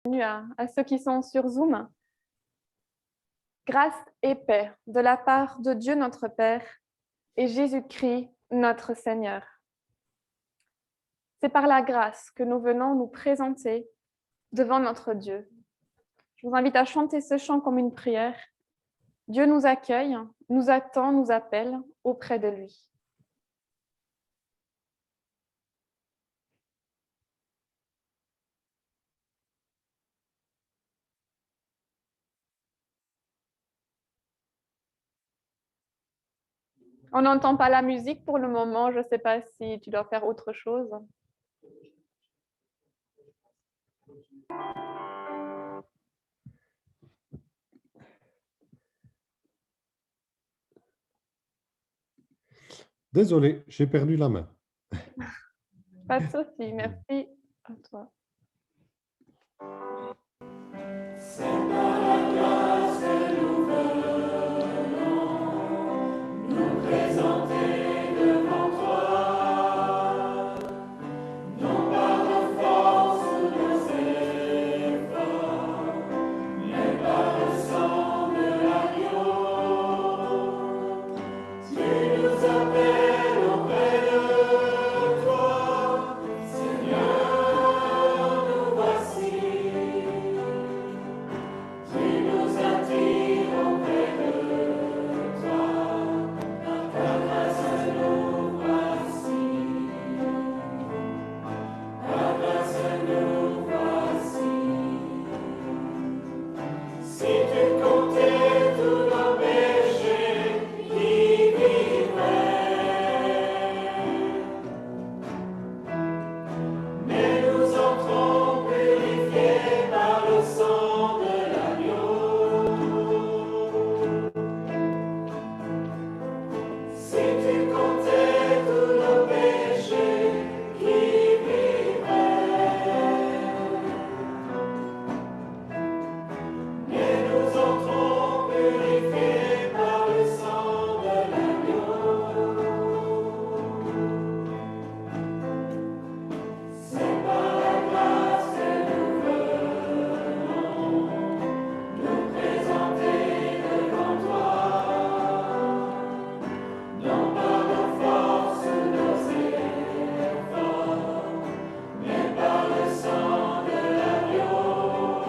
à ceux qui sont sur Zoom. Grâce et paix de la part de Dieu notre Père et Jésus-Christ notre Seigneur. C'est par la grâce que nous venons nous présenter devant notre Dieu. Je vous invite à chanter ce chant comme une prière. Dieu nous accueille, nous attend, nous appelle auprès de lui. On n'entend pas la musique pour le moment. Je ne sais pas si tu dois faire autre chose. Désolé, j'ai perdu la main. Pas de souci, merci à toi.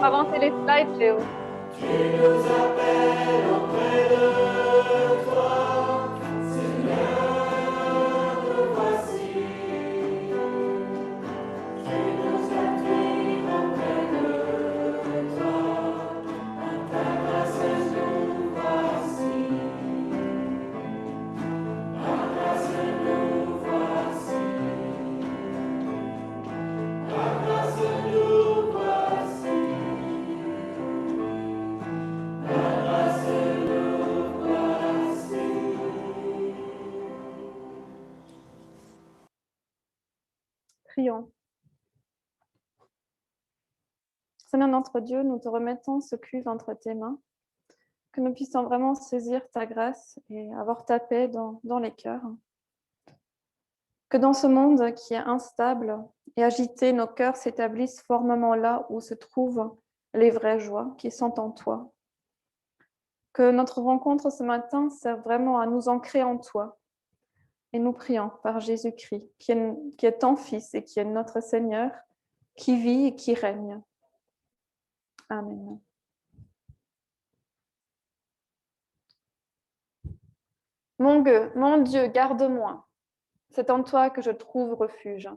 Avancer les slides, Léo. Tu nous appelles auprès de toi, Seigneur, nous voici. Tu nous attires auprès de toi, à ta grâce nous voici. Ta grâce nous voici. Ta grâce nous voici. Prions. Seigneur notre Dieu, nous te remettons ce culte entre tes mains, que nous puissions vraiment saisir ta grâce et avoir ta paix dans les cœurs. Que dans ce monde qui est instable et agité, nos cœurs s'établissent formellement là où se trouvent les vraies joies qui sont en toi. Que notre rencontre ce matin serve vraiment à nous ancrer en toi. Et nous prions par Jésus-Christ, qui est ton Fils et qui est notre Seigneur, qui vit et qui règne. Amen. Mon Dieu, garde-moi. C'est en toi que je trouve refuge.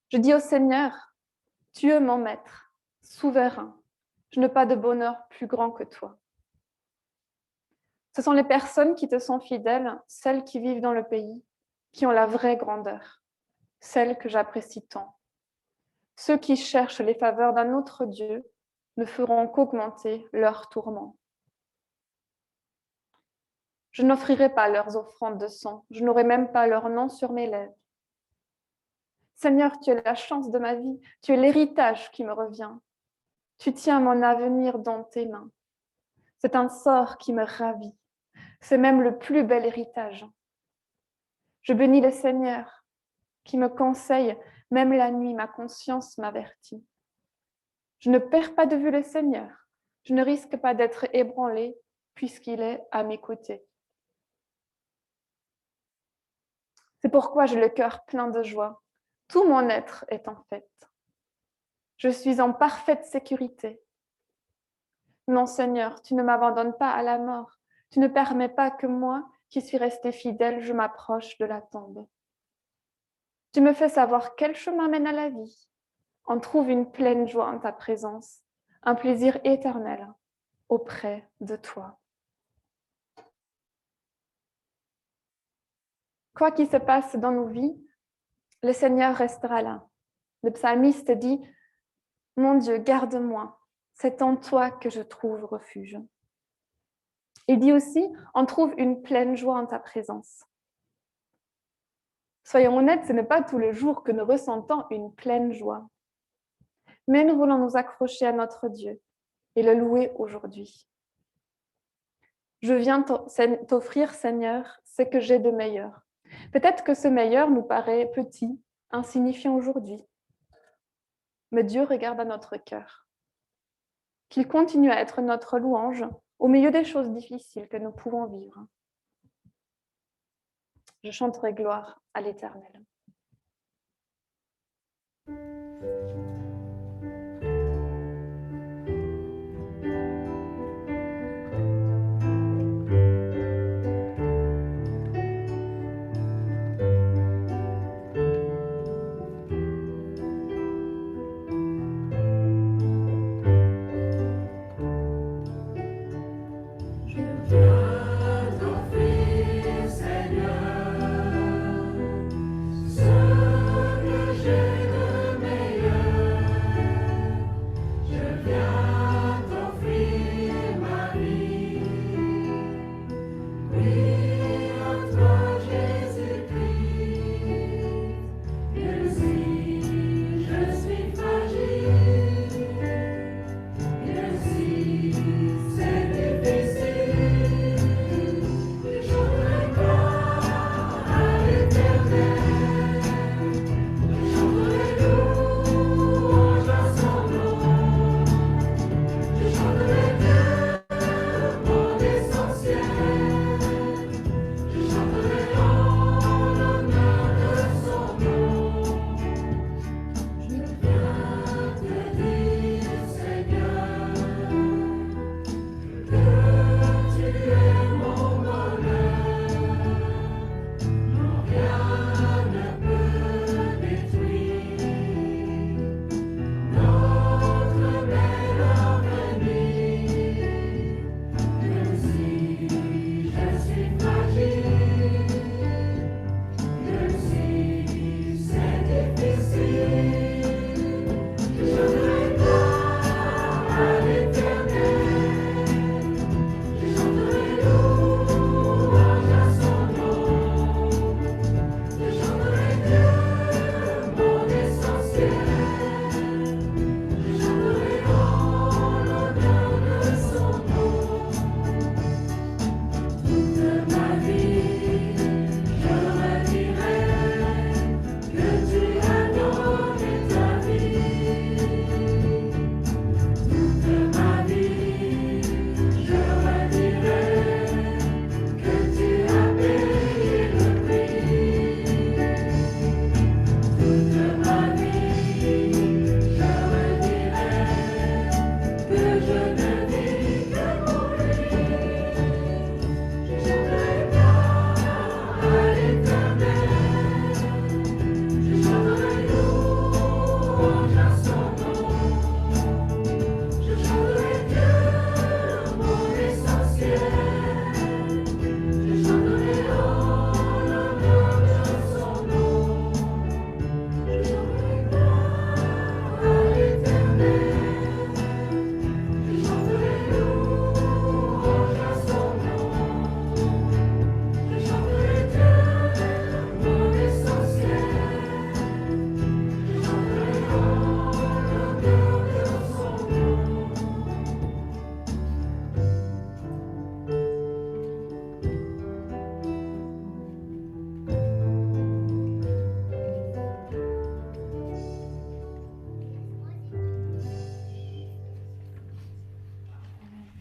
Je dis au Seigneur, tu es mon maître, souverain. Je n'ai pas de bonheur plus grand que toi. Ce sont les personnes qui te sont fidèles, celles qui vivent dans le pays, qui ont la vraie grandeur, celles que j'apprécie tant. Ceux qui cherchent les faveurs d'un autre Dieu ne feront qu'augmenter leurs tourments. Je n'offrirai pas leurs offrandes de sang, je n'aurai même pas leur nom sur mes lèvres. Seigneur, tu es la chance de ma vie, tu es l'héritage qui me revient. Tu tiens mon avenir dans tes mains. C'est un sort qui me ravit. C'est même le plus bel héritage. Je bénis le Seigneur qui me conseille, même la nuit, ma conscience m'avertit. Je ne perds pas de vue le Seigneur. Je ne risque pas d'être ébranlé puisqu'il est à mes côtés. C'est pourquoi j'ai le cœur plein de joie. Tout mon être est en fête. Je suis en parfaite sécurité. Non, Seigneur, tu ne m'abandonnes pas à la mort. Tu ne permets pas que moi, qui suis resté fidèle, je m'approche de la tombe. Tu me fais savoir quel chemin mène à la vie. On trouve une pleine joie en ta présence, un plaisir éternel auprès de toi. Quoi qu'il se passe dans nos vies, le Seigneur restera là. Le psalmiste dit « Mon Dieu, garde-moi, c'est en toi que je trouve refuge. » Il dit aussi « On trouve une pleine joie en ta présence. » Soyons honnêtes, ce n'est pas tous les jours que nous ressentons une pleine joie. Mais nous voulons nous accrocher à notre Dieu et le louer aujourd'hui. Je viens t'offrir, Seigneur, ce que j'ai de meilleur. Peut-être que ce meilleur nous paraît petit, insignifiant aujourd'hui. Mais Dieu regarde à notre cœur. Qu'il continue à être notre louange au milieu des choses difficiles que nous pouvons vivre. Je chanterai gloire à l'Éternel. Ce que j'ai de meilleur.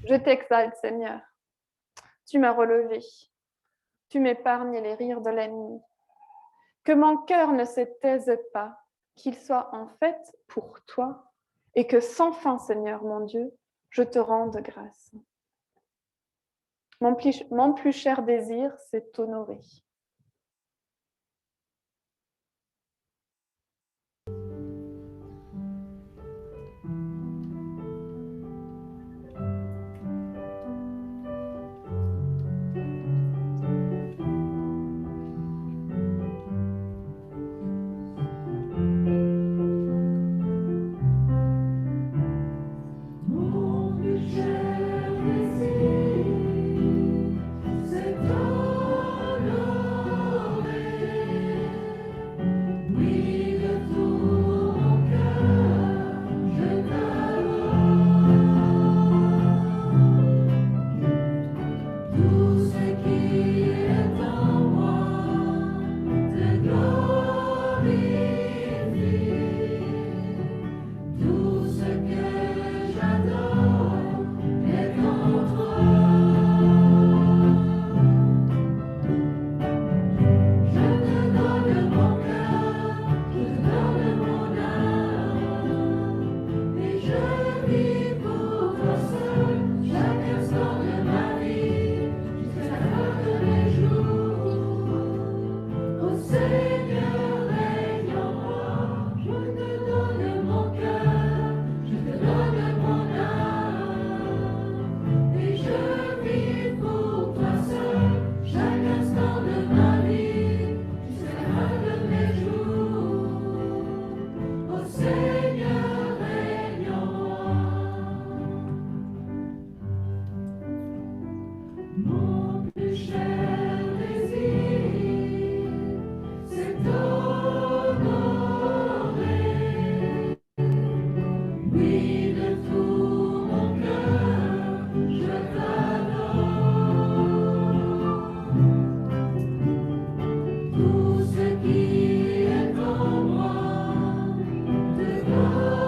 Je t'exalte, Seigneur. Tu m'as relevé. Tu m'épargnes les rires de l'ennemi. Que mon cœur ne se taise pas, qu'il soit en fait pour toi, et que sans fin, Seigneur mon Dieu, je te rende grâce. Mon plus cher désir, c'est t'honorer. Mon plus cher désir, c'est t'honorer. Oui, de tout mon cœur, je t'adore. Tout ce qui est en moi te glorifie. Tout ce que j'adore est en toi. Je te donne mon cœur, je te donne mon âme, et je vis pour toi seul chaque instant de ma vie, jusqu'à la fin de mes jours. Ô Seigneur, règne en moi, je te donne mon cœur, je te donne mon âme, et je vis pour toi seul chaque instant de ma vie, jusqu'à la fin de mes jours. Ô Seigneur, règne en moi. Mon plus cher désir, c'est t'honorer. Oui, de tout mon cœur, je t'adore. Tout ce qui est en moi te glorifie.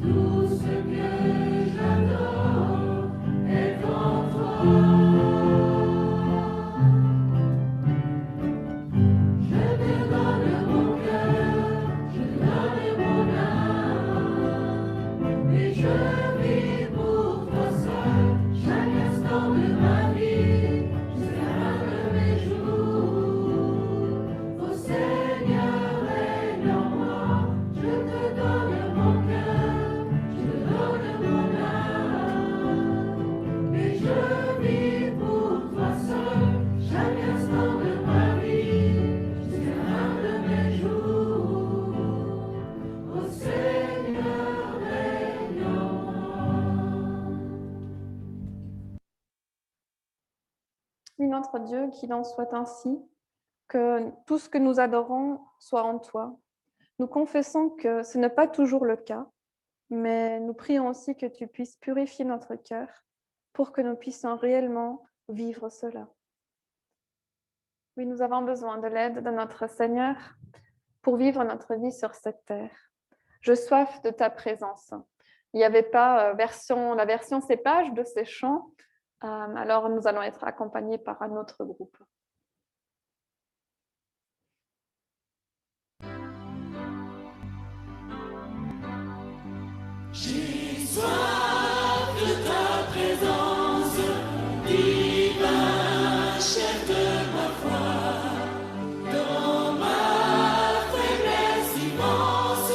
Tout ce que j'adore est en toi. Je te donne mon cœur, je te donne mon âme, et je vis pour toi seul chaque instant de ma vie, jusqu'à la fin de mes jours. Ô Seigneur, règne en moi, je te donne mon cœur, je te donne mon âme, et je vis pour toi seul chaque instant de ma vie, jusqu'à la fin de mes jours. Ô Seigneur, règne en moi. Oui, notre Dieu, qu'il en soit ainsi, que tout ce que nous adorons soit en toi. Nous confessons que ce n'est pas toujours le cas, mais nous prions aussi que tu puisses purifier notre cœur pour que nous puissions réellement vivre cela. Oui, nous avons besoin de l'aide de notre Seigneur pour vivre notre vie sur cette terre. Je soif de ta présence. Il n'y avait pas la version cépage de ces chants, alors nous allons être accompagnés par un autre groupe. J'ai soif de ta présence, divin chef de ma foi. Dans ma faiblesse immense,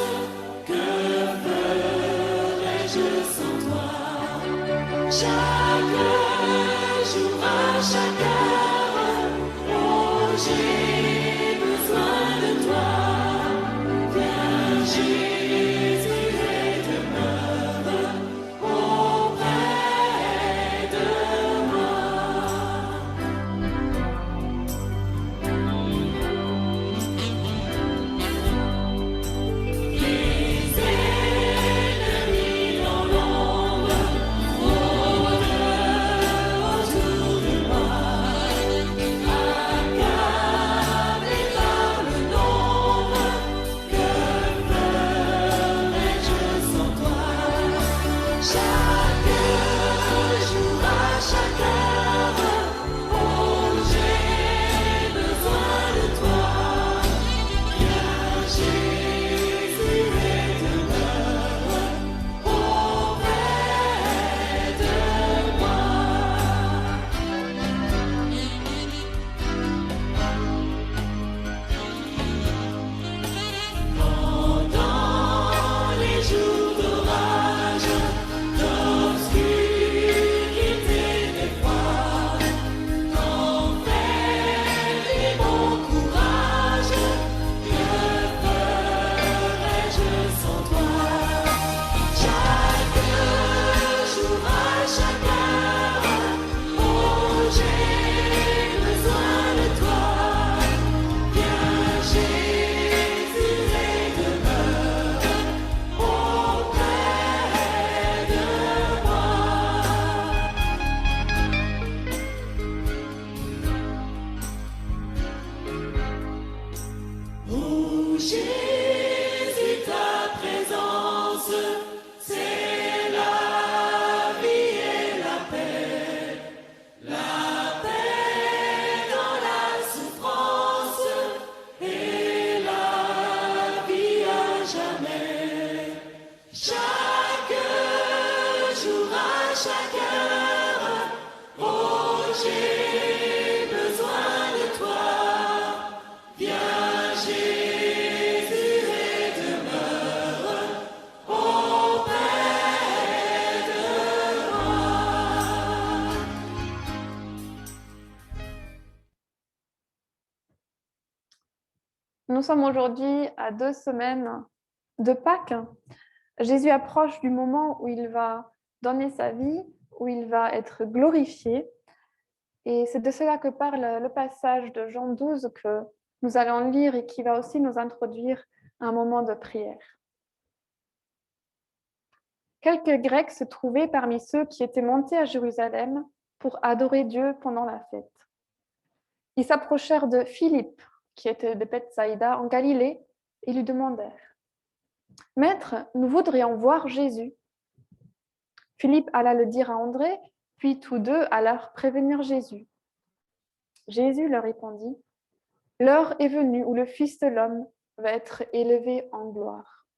que ferais-je sans toi? Chaque jour, à chaque heure, oh, j'ai besoin de toi. Viens, Jésus, et demeure auprès de moi. Les ennemis dans l'ombre rôdent autour de moi, accablés par le nombre. Que Nous sommes aujourd'hui à 2 semaines de Pâques. Jésus approche du moment où il va donner sa vie, où il va être glorifié. Et c'est de cela que parle le passage de Jean 12 que nous allons lire et qui va aussi nous introduire à un moment de prière. Quelques Grecs se trouvaient parmi ceux qui étaient montés à Jérusalem pour adorer Dieu pendant la fête. Ils s'approchèrent de Philippe, qui était de Bethsaïda en Galilée, et lui demandèrent « Maître, nous voudrions voir Jésus. » Philippe alla le dire à André, puis tous deux allèrent prévenir Jésus. Jésus leur répondit « L'heure est venue où le Fils de l'homme va être élevé en gloire.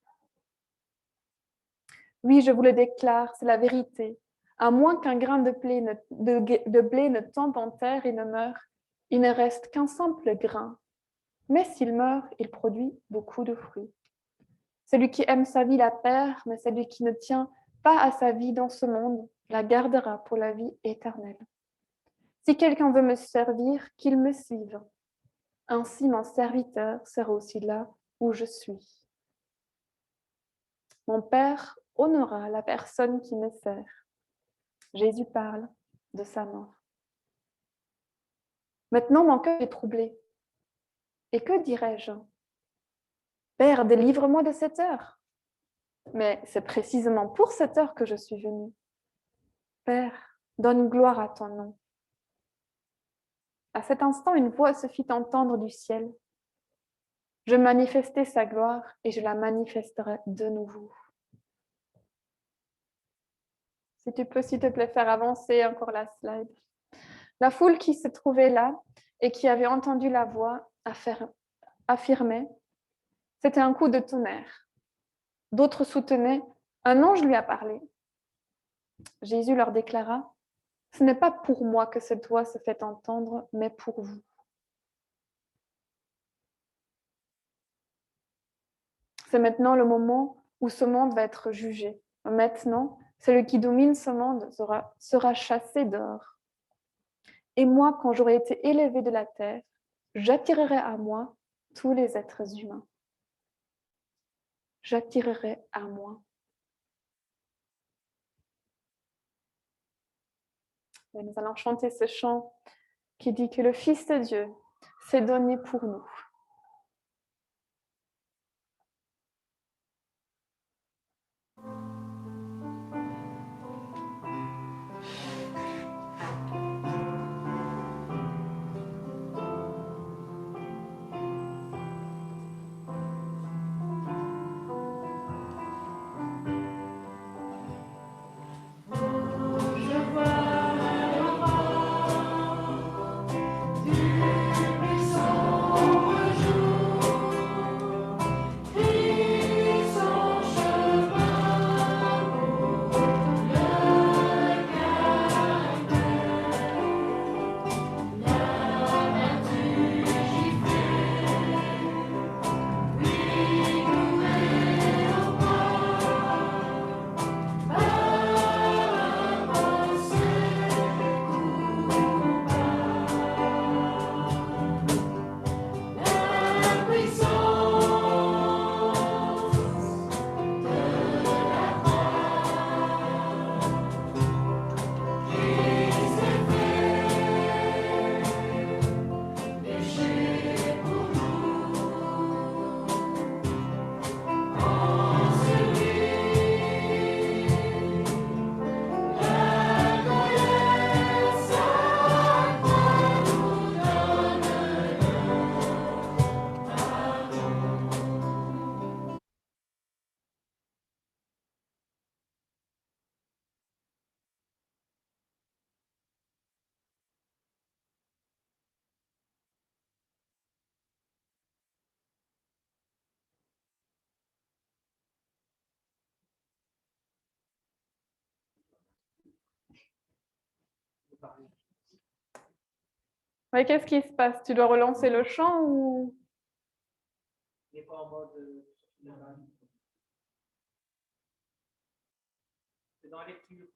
Oui, je vous le déclare, c'est la vérité. À moins qu'un grain de blé ne tombe en terre et ne meure, il ne reste qu'un simple grain. Mais s'il meurt, il produit beaucoup de fruits. Celui qui aime sa vie la perd, mais celui qui ne tient pas à sa vie dans ce monde la gardera pour la vie éternelle. Si quelqu'un veut me servir, qu'il me suive. Ainsi mon serviteur sera aussi là où je suis. Mon Père honorera la personne qui me sert. Jésus parle de sa mort. Maintenant, mon cœur est troublé. Et que dirais-je? Père, délivre-moi de cette heure. Mais c'est précisément pour cette heure que je suis venue. Père, donne gloire à ton nom. À cet instant, une voix se fit entendre du ciel. Je manifestais sa gloire et je la manifesterai de nouveau. Si tu peux, s'il te plaît, faire avancer encore la slide. La foule qui se trouvait là et qui avait entendu la voix affirmait « C'était un coup de tonnerre ». D'autres soutenaient « Un ange lui a parlé ». Jésus leur déclara « Ce n'est pas pour moi que cette voix se fait entendre, mais pour vous. » C'est maintenant le moment où ce monde va être jugé. Maintenant, celui qui domine ce monde sera chassé dehors. Et moi, quand j'aurai été élevé de la terre, j'attirerai à moi tous les êtres humains. J'attirerai à moi. Et nous allons chanter ce chant qui dit que le Fils de Dieu s'est donné pour nous. Mais qu'est-ce qui se passe? Tu dois relancer le chant ou... Il n'est pas en mode. C'est dans la lecture.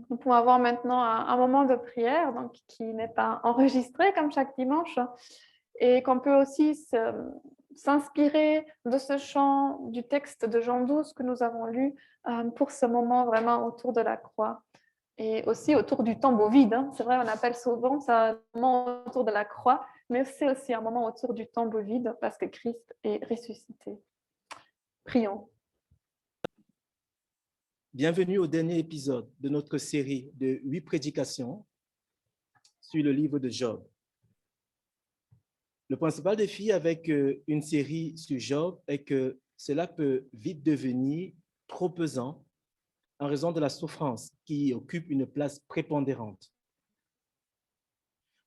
Nous pouvons avoir maintenant un moment de prière donc, qui n'est pas enregistré comme chaque dimanche et qu'on peut aussi s'inspirer de ce chant du texte de Jean 12 que nous avons lu pour ce moment vraiment autour de la croix et aussi autour du tombeau vide. Hein. C'est vrai, on appelle souvent ça un moment autour de la croix, mais c'est aussi un moment autour du tombeau vide parce que Christ est ressuscité. Prions. Bienvenue au dernier épisode de notre série de 8 prédications sur le livre de Job. Le principal défi avec une série sur Job est que cela peut vite devenir trop pesant en raison de la souffrance qui occupe une place prépondérante.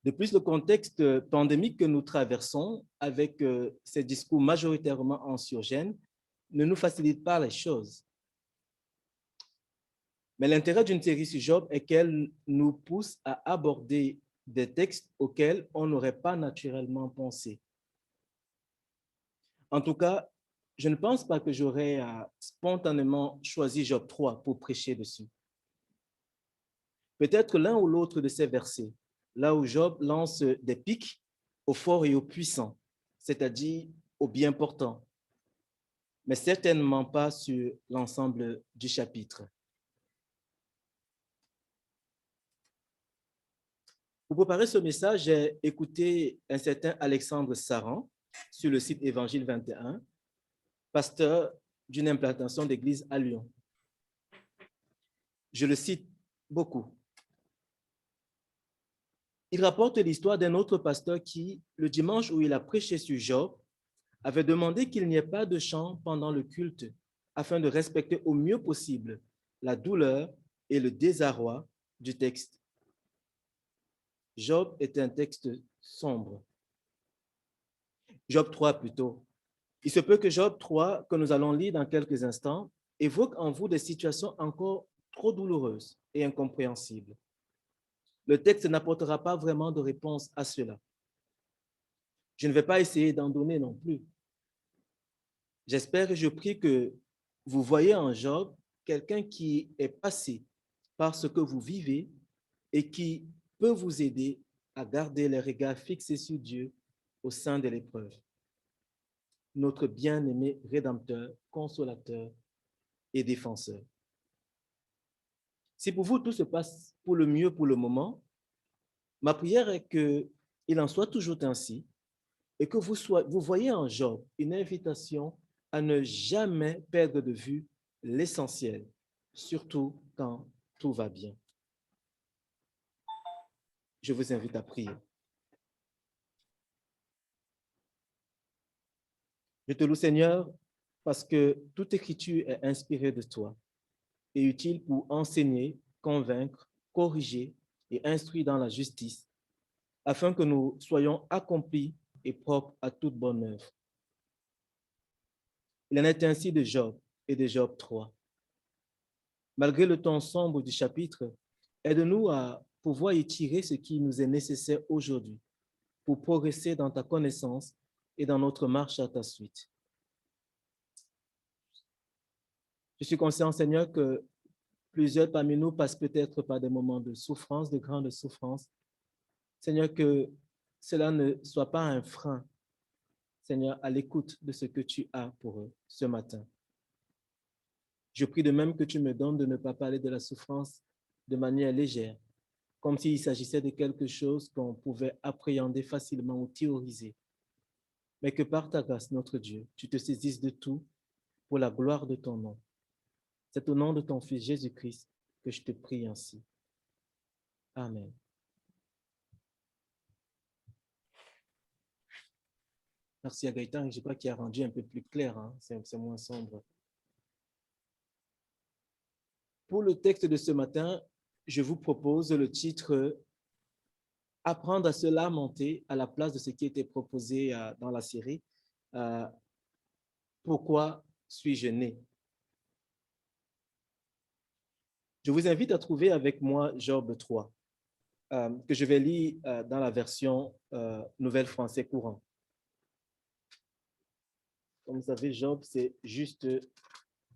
De plus, le contexte pandémique que nous traversons, avec ces discours majoritairement anxiogènes, ne nous facilite pas les choses. Mais l'intérêt d'une série sur Job est qu'elle nous pousse à aborder des textes auxquels on n'aurait pas naturellement pensé. En tout cas, je ne pense pas que j'aurais spontanément choisi Job 3 pour prêcher dessus. Peut-être l'un ou l'autre de ces versets, là où Job lance des pics aux forts et aux puissants, c'est-à-dire aux bien portants, mais certainement pas sur l'ensemble du chapitre. Pour préparer ce message, j'ai écouté un certain Alexandre Saran sur le site Évangile 21, pasteur d'une implantation d'église à Lyon. Je le cite beaucoup. Il rapporte l'histoire d'un autre pasteur qui, le dimanche où il a prêché sur Job, avait demandé qu'il n'y ait pas de chant pendant le culte afin de respecter au mieux possible la douleur et le désarroi du texte. Job est un texte sombre. Job 3 plutôt. Il se peut que Job 3, que nous allons lire dans quelques instants, évoque en vous des situations encore trop douloureuses et incompréhensibles. Le texte n'apportera pas vraiment de réponse à cela. Je ne vais pas essayer d'en donner non plus. J'espère et je prie que vous voyez en Job quelqu'un qui est passé par ce que vous vivez et qui peut vous aider à garder les regards fixés sur Dieu au sein de l'épreuve. Notre bien-aimé Rédempteur, Consolateur et Défenseur. Si pour vous tout se passe pour le mieux pour le moment, ma prière est qu'il en soit toujours ainsi et que vous voyez en Job une invitation à ne jamais perdre de vue l'essentiel, surtout quand tout va bien. Je vous invite à prier. Je te loue, Seigneur, parce que toute écriture est inspirée de toi et utile pour enseigner, convaincre, corriger et instruire dans la justice, afin que nous soyons accomplis et propres à toute bonne œuvre. Il en est ainsi de Job et de Job 3. Malgré le ton sombre du chapitre, aide-nous à pouvoir y tirer ce qui nous est nécessaire aujourd'hui pour progresser dans ta connaissance et dans notre marche à ta suite. Je suis conscient, Seigneur, que plusieurs parmi nous passent peut-être par des moments de souffrance, de grande souffrance. Seigneur, que cela ne soit pas un frein, Seigneur, à l'écoute de ce que tu as pour eux ce matin. Je prie de même que tu me donnes de ne pas parler de la souffrance de manière légère, comme s'il s'agissait de quelque chose qu'on pouvait appréhender facilement ou théoriser, mais que par ta grâce, notre Dieu, tu te saisisses de tout pour la gloire de ton nom. C'est au nom de ton Fils Jésus-Christ que je te prie ainsi. Amen. Merci à Gaëtan, je crois qu'il a rendu un peu plus clair, hein? C'est moins sombre. Pour le texte de ce matin, je vous propose le titre « Apprendre à se lamenter » à la place de ce qui était proposé dans la série « Pourquoi suis-je né ?» Je vous invite à trouver avec moi Job 3, que je vais lire dans la version Nouvelle Français courant. Comme vous savez, Job, c'est juste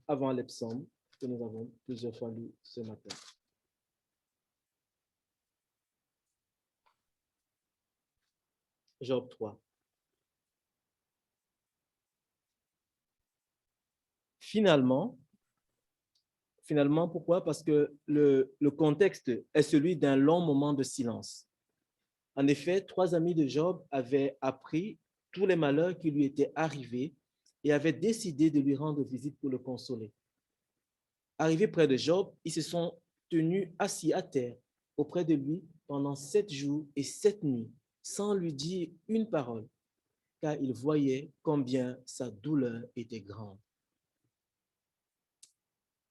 avant les psaumes que nous avons plusieurs fois lu ce matin. Job 3. Finalement, pourquoi? Parce que le contexte est celui d'un long moment de silence. En effet, 3 amis de Job avaient appris tous les malheurs qui lui étaient arrivés et avaient décidé de lui rendre visite pour le consoler. Arrivés près de Job, ils se sont tenus assis à terre auprès de lui pendant 7 jours et 7 nuits, sans lui dire une parole, car ils voyaient combien sa douleur était grande.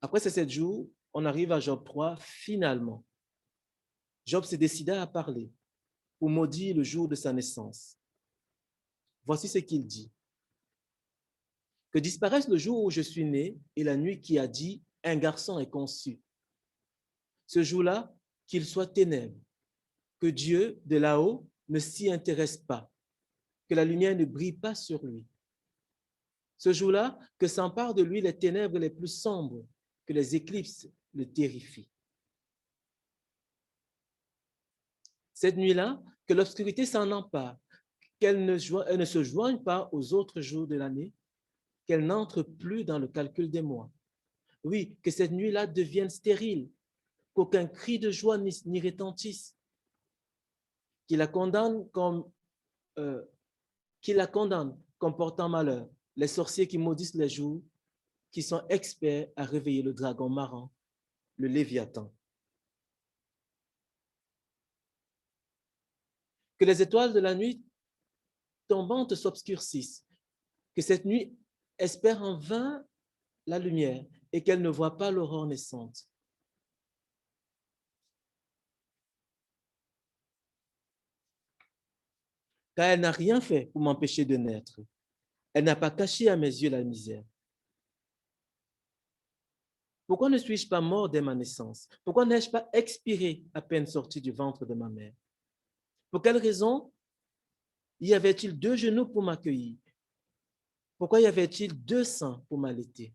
Après ces 7 jours, on arrive à Job 3, finalement. Job se décida à parler. pour maudire le jour de sa naissance. Voici ce qu'il dit. Que disparaisse le jour où je suis né et la nuit qui a dit un garçon est conçu. Ce jour-là, qu'il soit ténèbres, que Dieu de là-haut ne s'y intéresse pas, que la lumière ne brille pas sur lui. Ce jour-là, que s'emparent de lui les ténèbres les plus sombres, que les éclipses le terrifient. Cette nuit-là, que l'obscurité s'en empare, qu'elle ne se joigne pas aux autres jours de l'année, qu'elle n'entre plus dans le calcul des mois. Oui, que cette nuit-là devienne stérile, qu'aucun cri de joie n'y retentisse, qu'il la condamne comme portant malheur, les sorciers qui maudissent les jours, qui sont experts à réveiller le dragon marrant, le Léviathan. Que les étoiles de la nuit tombante s'obscurcissent, que cette nuit espère en vain la lumière et qu'elle ne voit pas l'aurore naissante. Car elle n'a rien fait pour m'empêcher de naître. Elle n'a pas caché à mes yeux la misère. Pourquoi ne suis-je pas mort dès ma naissance? Pourquoi n'ai-je pas expiré à peine sorti du ventre de ma mère? Pour quelle raison y avait-il 2 genoux pour m'accueillir? Pourquoi y avait-il 2 seins pour m'allaiter?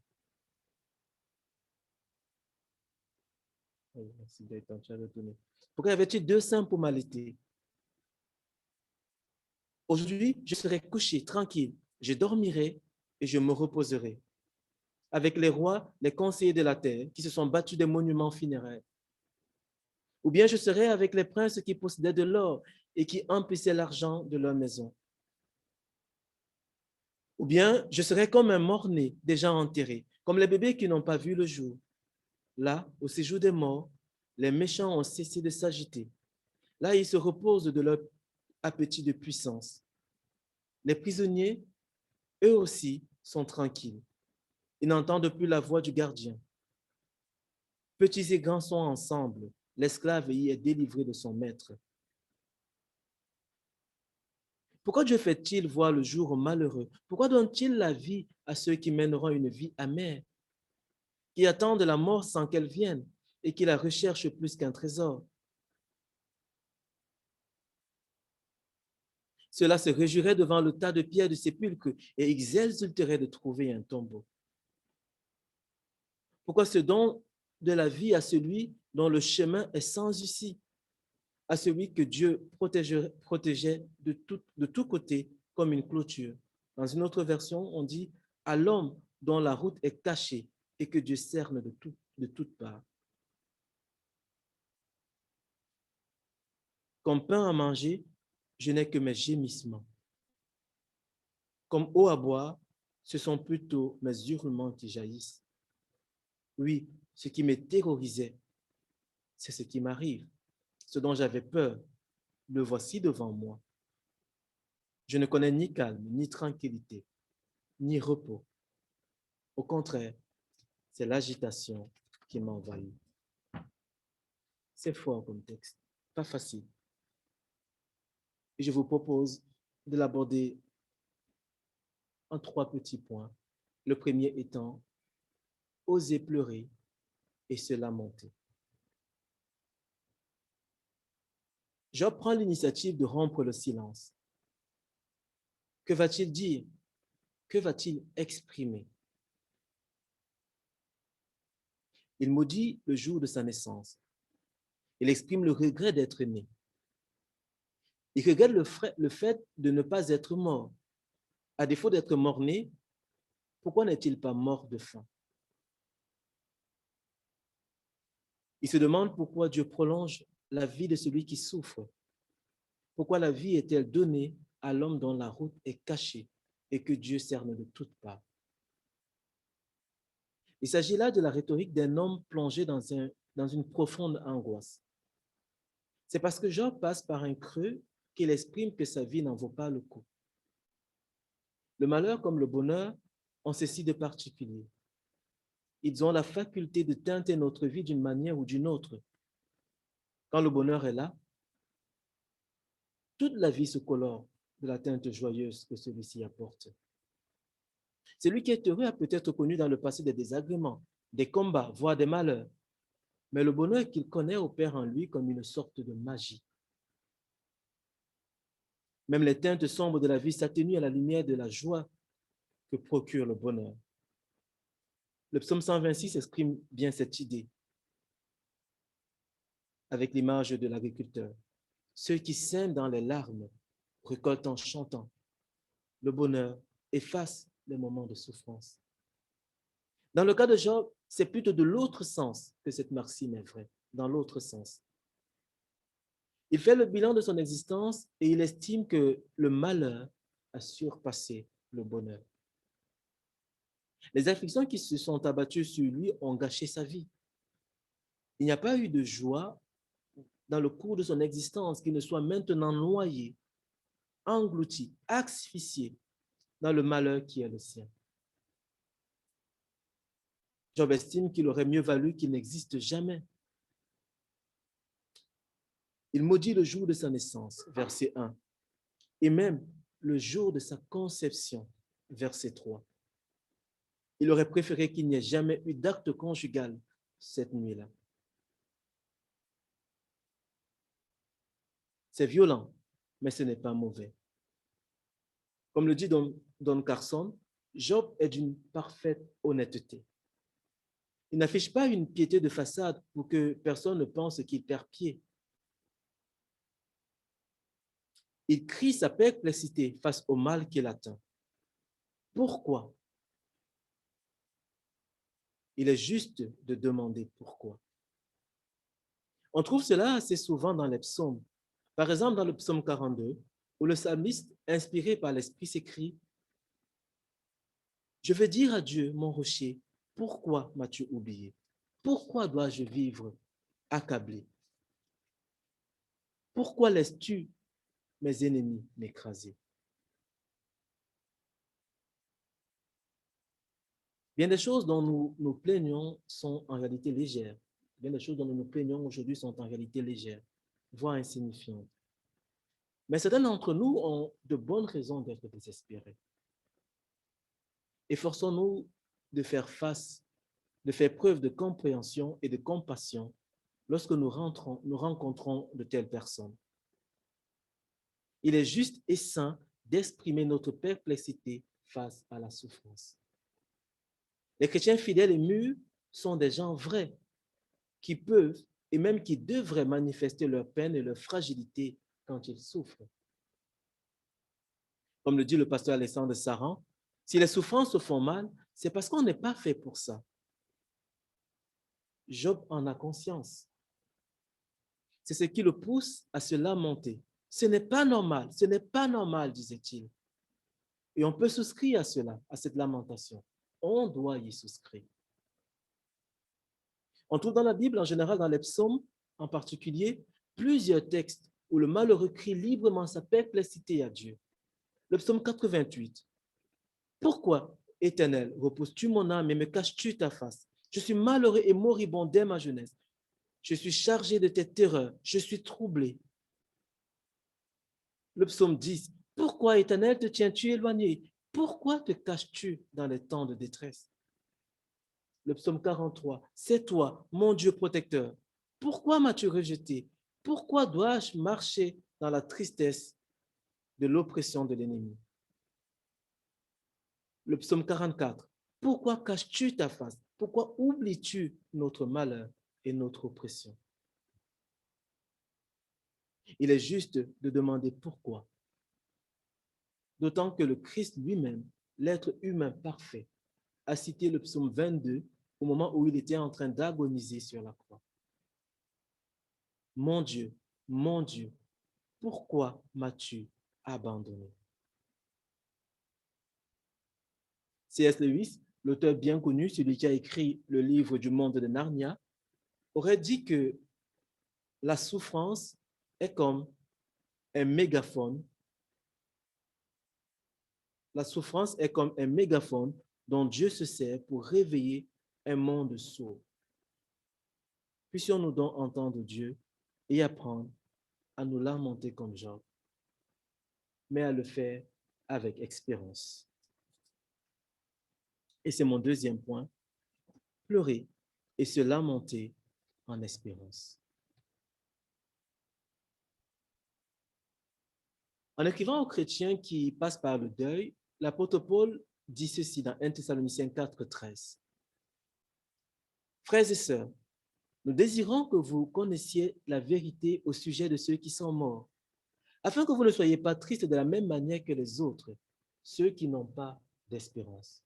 Pourquoi y avait-il 2 seins pour m'allaiter? Aujourd'hui, je serai couché tranquille, je dormirai et je me reposerai. Avec les rois, les conseillers de la terre qui se sont battus des monuments funéraires. Ou bien je serai avec les princes qui possédaient de l'or et qui emplissaient l'argent de leur maison. Ou bien je serai comme un mort-né déjà enterré, comme les bébés qui n'ont pas vu le jour. Là, au séjour des morts, les méchants ont cessé de s'agiter. Là, ils se reposent de leur appétit de puissance. Les prisonniers, eux aussi, sont tranquilles. Ils n'entendent plus la voix du gardien. Petits et grands sont ensemble. L'esclave y est délivré de son maître. Pourquoi Dieu fait-il voir le jour aux malheureux? Pourquoi donne-t-il la vie à ceux qui mèneront une vie amère, qui attendent la mort sans qu'elle vienne et qui la recherchent plus qu'un trésor? Ceux-là se réjouiraient devant le tas de pierres du sépulcre et ils exulteraient de trouver un tombeau. Pourquoi ce don de la vie à celui dont le chemin est sans issue, à celui que Dieu protégeait de tous côtés comme une clôture? Dans une autre version, on dit à l'homme dont la route est cachée et que Dieu cerne de toutes parts. Comme pain à manger, je n'ai que mes gémissements. Comme eau à boire, ce sont plutôt mes hurlements qui jaillissent. Oui, ce qui me terrorisait, c'est ce qui m'arrive. Ce dont j'avais peur, le voici devant moi. Je ne connais ni calme, ni tranquillité, ni repos. Au contraire, c'est l'agitation qui m'envahit. C'est fort comme texte, pas facile. Et je vous propose de l'aborder en 3 petits points. Le premier étant oser pleurer et se lamenter. Job prend l'initiative de rompre le silence. Que va-t-il dire? Que va-t-il exprimer? Il maudit le jour de sa naissance. Il exprime le regret d'être né. Il regrette le fait de ne pas être mort. À défaut d'être mort-né, pourquoi n'est-il pas mort de faim? Il se demande pourquoi Dieu prolonge la vie de celui qui souffre. Pourquoi la vie est-elle donnée à l'homme dont la route est cachée et que Dieu cerne de toutes parts? Il s'agit là de la rhétorique d'un homme plongé dans une profonde angoisse. C'est parce que Job passe par un creux qu'il exprime que sa vie n'en vaut pas le coup. Le malheur comme le bonheur ont ceci de particulier. Ils ont la faculté de teinter notre vie d'une manière ou d'une autre. Quand le bonheur est là, toute la vie se colore de la teinte joyeuse que celui-ci apporte. Celui qui est heureux a peut-être connu dans le passé des désagréments, des combats, voire des malheurs, mais le bonheur qu'il connaît opère en lui comme une sorte de magie. Même les teintes sombres de la vie s'atténuent à la lumière de la joie que procure le bonheur. Le psaume 126 exprime bien cette idée avec l'image de l'agriculteur. Ceux qui sèment dans les larmes récoltent en chantant. Le bonheur efface les moments de souffrance. Dans le cas de Job, c'est plutôt de l'autre sens que cette maxime est vraie, dans l'autre sens. Il fait le bilan de son existence et il estime que le malheur a surpassé le bonheur. Les afflictions qui se sont abattues sur lui ont gâché sa vie. Il n'y a pas eu de joie dans le cours de son existence qui ne soit maintenant noyé, englouti, asphyxié dans le malheur qui est le sien. Job estime qu'il aurait mieux valu qu'il n'existe jamais. Il maudit le jour de sa naissance, verset 1, et même le jour de sa conception, verset 3. Il aurait préféré qu'il n'y ait jamais eu d'acte conjugal cette nuit-là. C'est violent, mais ce n'est pas mauvais. Comme le dit Don Carson, Job est d'une parfaite honnêteté. Il n'affiche pas une piété de façade pour que personne ne pense qu'il perd pied. Il crie sa perplexité face au mal qu'il atteint. Pourquoi? Il est juste de demander pourquoi. On trouve cela assez souvent dans les psaumes. Par exemple, dans le psaume 42, où le psalmiste, inspiré par l'Esprit, s'écrie « Je veux dire à Dieu, mon rocher, pourquoi m'as-tu oublié? Pourquoi dois-je vivre accablé? Pourquoi laisses-tu mes ennemis m'écraser? » Bien des choses dont nous nous plaignons sont en réalité légères. Bien des choses dont nous nous plaignons aujourd'hui sont en réalité légères, voire insignifiantes. Mais certains d'entre nous ont de bonnes raisons d'être désespérés. Efforçons-nous de faire face, de faire preuve de compréhension et de compassion lorsque nous rencontrons de telles personnes. Il est juste et sain d'exprimer notre perplexité face à la souffrance. Les chrétiens fidèles et mûrs sont des gens vrais qui peuvent et même qui devraient manifester leur peine et leur fragilité quand ils souffrent. Comme le dit le pasteur Alexandre Saran, si les souffrances se font mal, c'est parce qu'on n'est pas fait pour ça. Job en a conscience. C'est ce qui le pousse à se lamenter. Ce n'est pas normal, disait-il. Et on peut souscrire à cela, à cette lamentation. On doit y souscrire. On trouve dans la Bible, en général dans les psaumes en particulier, plusieurs textes où le malheureux crie librement sa perplexité à Dieu. Le psaume 88. « Pourquoi, Éternel, reposes-tu mon âme et me caches-tu ta face? Je suis malheureux et moribond dès ma jeunesse. Je suis chargé de tes terreurs, je suis troublé. » Le psaume 10. « Pourquoi, Éternel, te tiens-tu éloigné? Pourquoi te caches-tu dans les temps de détresse? » Le psaume 43. « C'est toi, mon Dieu protecteur. Pourquoi m'as-tu rejeté? Pourquoi dois-je marcher dans la tristesse de l'oppression de l'ennemi? » Le psaume 44. « Pourquoi caches-tu ta face? Pourquoi oublies-tu notre malheur et notre oppression? » Il est juste de demander pourquoi. D'autant que le Christ lui-même, l'être humain parfait, a cité le psaume 22 au moment où il était en train d'agoniser sur la croix. « Mon Dieu, pourquoi m'as-tu abandonné? » C.S. Lewis, l'auteur bien connu, celui qui a écrit le livre du monde de Narnia, aurait dit que la souffrance est comme un mégaphone. La souffrance est comme un mégaphone dont Dieu se sert pour réveiller un monde sourd. Puissions-nous donc entendre Dieu et apprendre à nous lamenter comme Job. mais à le faire avec espérance. Et c'est mon deuxième point, pleurer et se lamenter en espérance. En écrivant aux chrétiens qui passent par le deuil, l'apôtre Paul dit ceci dans 1 Thessaloniciens 4, 13. Frères et sœurs, nous désirons que vous connaissiez la vérité au sujet de ceux qui sont morts, afin que vous ne soyez pas tristes de la même manière que les autres, ceux qui n'ont pas d'espérance.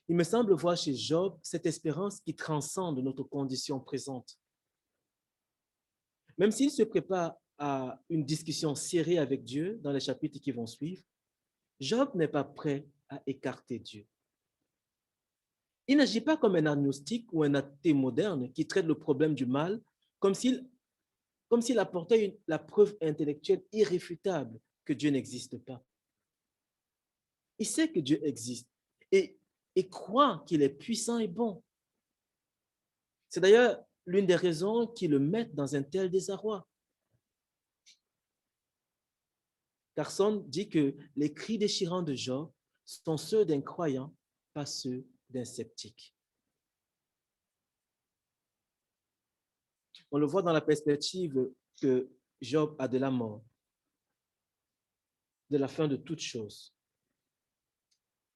Il me semble voir chez Job cette espérance qui transcende notre condition présente. Même s'il se prépare à une discussion serrée avec Dieu dans les chapitres qui vont suivre, Job n'est pas prêt à écarter Dieu. Il n'agit pas comme un agnostique ou un athée moderne qui traite le problème du mal comme s'il apportait la preuve intellectuelle irréfutable que Dieu n'existe pas. Il sait que Dieu existe et croit qu'il est puissant et bon. C'est d'ailleurs l'une des raisons qui le mettent dans un tel désarroi. Carson dit que les cris déchirants de Job sont ceux d'un croyant, pas ceux d'un sceptique. On le voit dans la perspective que Job a de la mort, de la fin de toutes choses,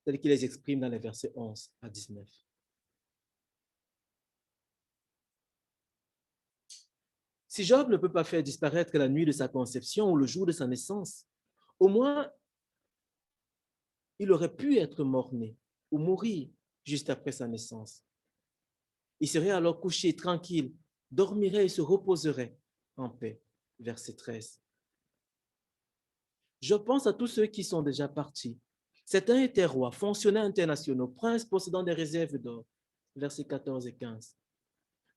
tel qu'il les exprime dans les versets 11 à 19. Si Job ne peut pas faire disparaître la nuit de sa conception ou le jour de sa naissance, au moins, il aurait pu être mort-né ou mourir juste après sa naissance. Il serait alors couché tranquille, dormirait et se reposerait en paix. Verset 13. Je pense à tous ceux qui sont déjà partis. Certains étaient rois, fonctionnaires internationaux, princes possédant des réserves d'or. Versets 14 et 15.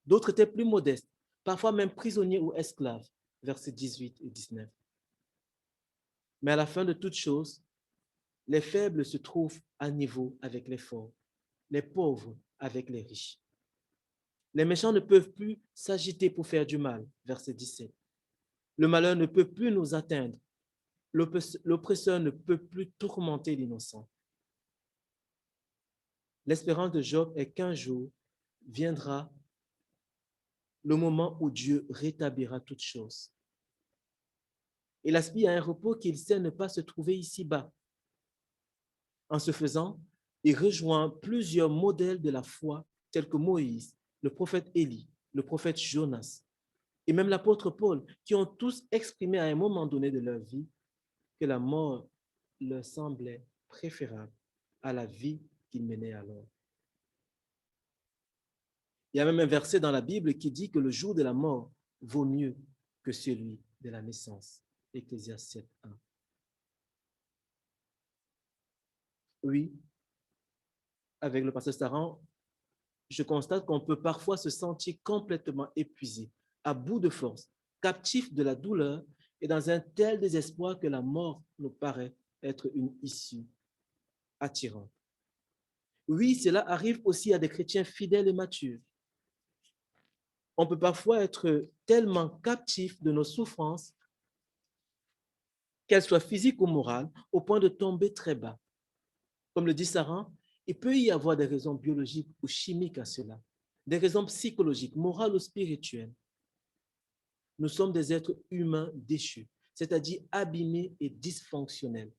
D'autres étaient plus modestes, parfois même prisonniers ou esclaves. Versets 18 et 19. Mais à la fin de toutes choses, les faibles se trouvent à niveau avec les forts, les pauvres avec les riches. Les méchants ne peuvent plus s'agiter pour faire du mal. Verset 17. Le malheur ne peut plus nous atteindre. L'oppresseur ne peut plus tourmenter l'innocent. L'espérance de Job est qu'un jour viendra le moment où Dieu rétablira toutes choses. Il aspire à un repos qu'il sait ne pas se trouver ici-bas. En ce faisant, il rejoint plusieurs modèles de la foi tels que Moïse, le prophète Élie, le prophète Jonas et même l'apôtre Paul, qui ont tous exprimé à un moment donné de leur vie que la mort leur semblait préférable à la vie qu'ils menaient alors. Il y a même un verset dans la Bible qui dit que le jour de la mort vaut mieux que celui de la naissance. Ecclésiaste 7:1. Oui, avec le pasteur Saran, je constate qu'on peut parfois se sentir complètement épuisé, à bout de force, captif de la douleur et dans un tel désespoir que la mort nous paraît être une issue attirante. Oui, cela arrive aussi à des chrétiens fidèles et matures. On peut parfois être tellement captif de nos souffrances, qu'elles soient physiques ou morales, au point de tomber très bas. Comme le dit Saran, il peut y avoir des raisons biologiques ou chimiques à cela, des raisons psychologiques, morales ou spirituelles. Nous sommes des êtres humains déchus, c'est-à-dire abîmés et dysfonctionnels.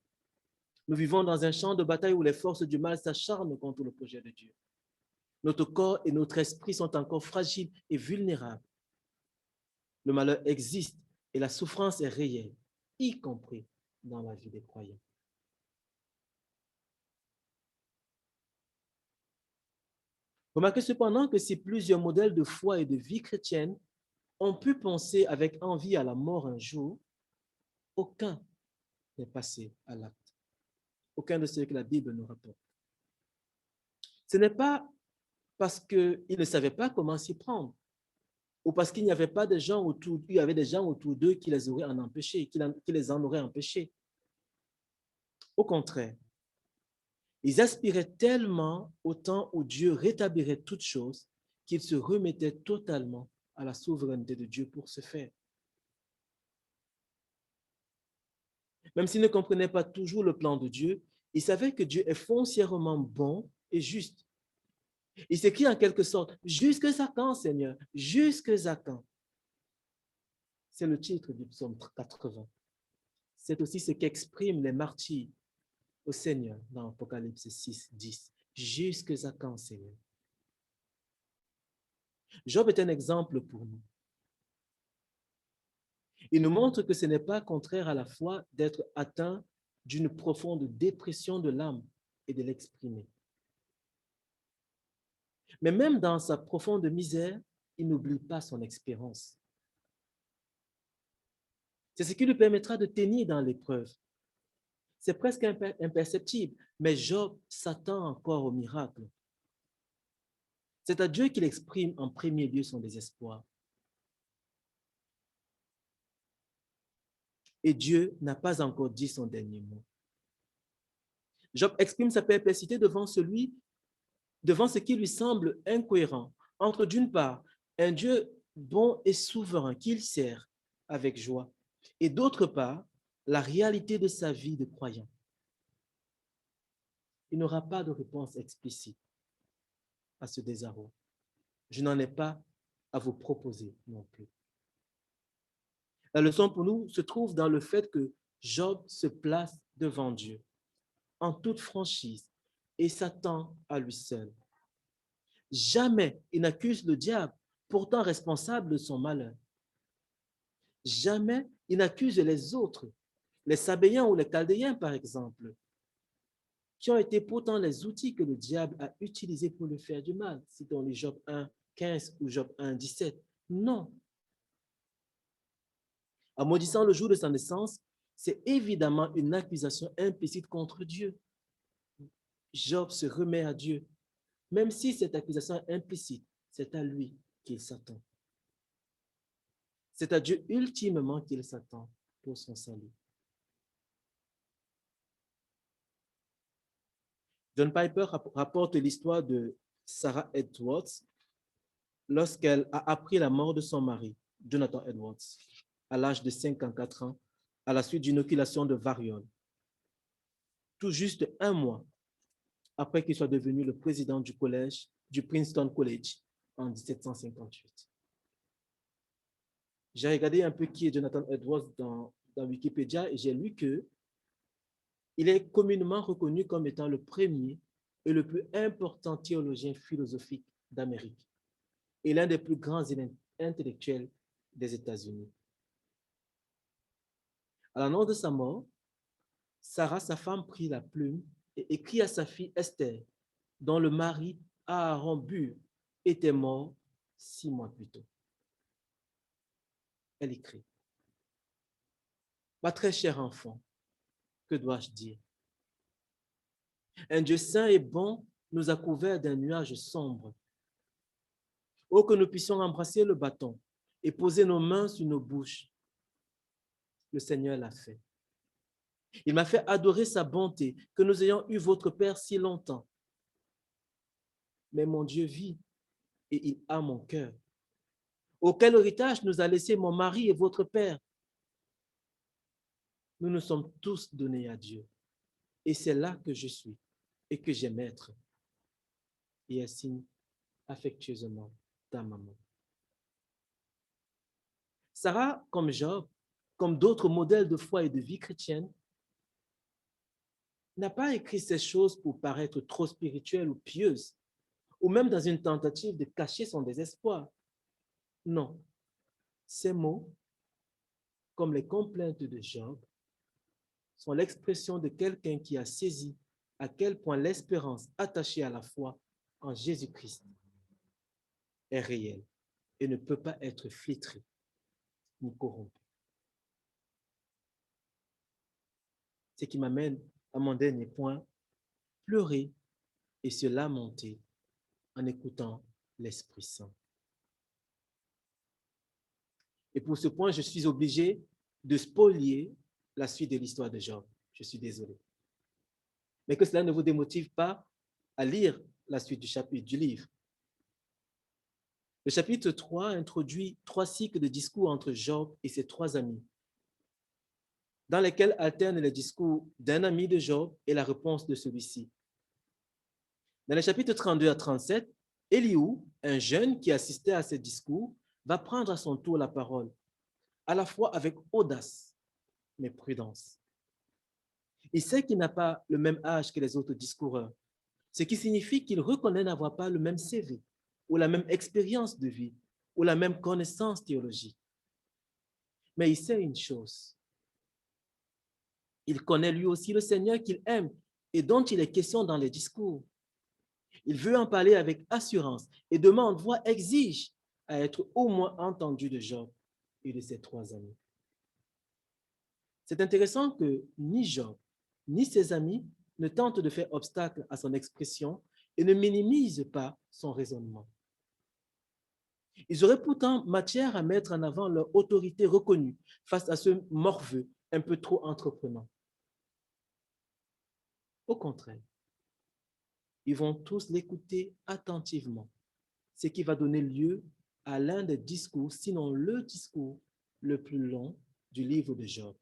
Nous vivons dans un champ de bataille où les forces du mal s'acharnent contre le projet de Dieu. Notre corps et notre esprit sont encore fragiles et vulnérables. Le malheur existe et la souffrance est réelle, y compris dans la vie des croyants. Remarquez cependant que si plusieurs modèles de foi et de vie chrétienne ont pu penser avec envie à la mort un jour, aucun n'est passé à l'acte. Aucun de ceux que la Bible nous rapporte. Ce n'est pas parce qu'ils ne savaient pas comment s'y prendre, ou parce qu'il n'y avait pas de gens autour, il y avait des gens autour d'eux qui les auraient en empêché, qui les en auraient empêchés. Au contraire, ils aspiraient tellement au temps où Dieu rétablirait toutes choses qu'ils se remettaient totalement à la souveraineté de Dieu pour ce faire. Même s'il ne comprenait pas toujours le plan de Dieu, il savait que Dieu est foncièrement bon et juste. Il s'écrit en quelque sorte, « Jusque à quand, Seigneur? Jusque à quand? » C'est le titre du psaume 80. C'est aussi ce qu'expriment les martyrs au Seigneur dans Apocalypse 6, 10. « Jusque à quand, Seigneur? » Job est un exemple pour nous. Il nous montre que ce n'est pas contraire à la foi d'être atteint d'une profonde dépression de l'âme et de l'exprimer. Mais même dans sa profonde misère, il n'oublie pas son expérience. C'est ce qui lui permettra de tenir dans l'épreuve. C'est presque imperceptible, mais Job s'attend encore au miracle. C'est à Dieu qu'il exprime en premier lieu son désespoir. Et Dieu n'a pas encore dit son dernier mot. Job exprime sa perplexité devant ce qui lui semble incohérent, entre d'une part un Dieu bon et souverain qu'il sert avec joie, et d'autre part la réalité de sa vie de croyant. Il n'aura pas de réponse explicite à ce désarroi. Je n'en ai pas à vous proposer non plus. La leçon pour nous se trouve dans le fait que Job se place devant Dieu en toute franchise et s'attend à lui seul. Jamais il n'accuse le diable, pourtant responsable de son malheur. Jamais il n'accuse les autres, les Sabéens ou les Chaldéens par exemple, qui ont été pourtant les outils que le diable a utilisés pour lui faire du mal. Citons les Job 1, 15 ou Job 1, 17. Non. En maudissant le jour de sa naissance, c'est évidemment une accusation implicite contre Dieu. Job se remet à Dieu. Même si cette accusation est implicite, c'est à lui qu'il s'attend. C'est à Dieu ultimement qu'il s'attend pour son salut. John Piper rapporte l'histoire de Sarah Edwards lorsqu'elle a appris la mort de son mari, Jonathan Edwards, à l'âge de 54 ans, à la suite d'une inoculation de variole, tout juste un mois après qu'il soit devenu le président du collège, du Princeton College, en 1758. J'ai regardé un peu qui est Jonathan Edwards dans Wikipédia et j'ai lu que il est communément reconnu comme étant le premier et le plus important théologien philosophique d'Amérique et l'un des plus grands intellectuels des États-Unis. À l'annonce de sa mort, Sarah, sa femme, prit la plume et écrit à sa fille Esther, dont le mari, Aaron Burr, était mort 6 mois plus tôt. Elle écrit, « Ma très chère enfant, que dois-je dire? Un Dieu saint et bon nous a couverts d'un nuage sombre. Oh, que nous puissions embrasser le bâton et poser nos mains sur nos bouches. Le Seigneur l'a fait. Il m'a fait adorer sa bonté, que nous ayons eu votre Père si longtemps. Mais mon Dieu vit et il a mon cœur. Oh, quel héritage nous a laissé mon mari et votre Père? Nous nous sommes tous donnés à Dieu. Et c'est là que je suis et que j'ai maître. Et elle signe affectueusement ta maman. Sarah, comme Job, comme d'autres modèles de foi et de vie chrétienne, n'a pas écrit ces choses pour paraître trop spirituelle ou pieuse, ou même dans une tentative de cacher son désespoir. Non, ces mots, comme les complaintes de Job, sont l'expression de quelqu'un qui a saisi à quel point l'espérance attachée à la foi en Jésus-Christ est réelle et ne peut pas être flétrie ni corrompue. Ce qui m'amène à mon dernier point, pleurer et se lamenter en écoutant l'Esprit Saint. Et pour ce point, je suis obligé de spolier la suite de l'histoire de Job. Je suis désolé. Mais que cela ne vous démotive pas à lire la suite du chapitre du livre. Le chapitre 3 introduit 3 cycles de discours entre Job et ses 3 amis. dans lesquels alternent les discours d'un ami de Job et la réponse de celui-ci. Dans les chapitres 32 à 37, Élihu, un jeune qui assistait à ces discours, va prendre à son tour la parole, à la fois avec audace, mais prudence. Il sait qu'il n'a pas le même âge que les autres discoureurs, ce qui signifie qu'il reconnaît n'avoir pas le même CV, ou la même expérience de vie, ou la même connaissance théologique. Mais il sait une chose. Il connaît lui aussi le Seigneur qu'il aime et dont il est question dans les discours. Il veut en parler avec assurance et demande, voire exige à être au moins entendu de Job et de ses 3 amis. C'est intéressant que ni Job, ni ses amis ne tentent de faire obstacle à son expression et ne minimisent pas son raisonnement. Ils auraient pourtant matière à mettre en avant leur autorité reconnue face à ce morveux un peu trop entreprenant. Au contraire, ils vont tous l'écouter attentivement, ce qui va donner lieu à l'un des discours, sinon le discours le plus long du livre de Job.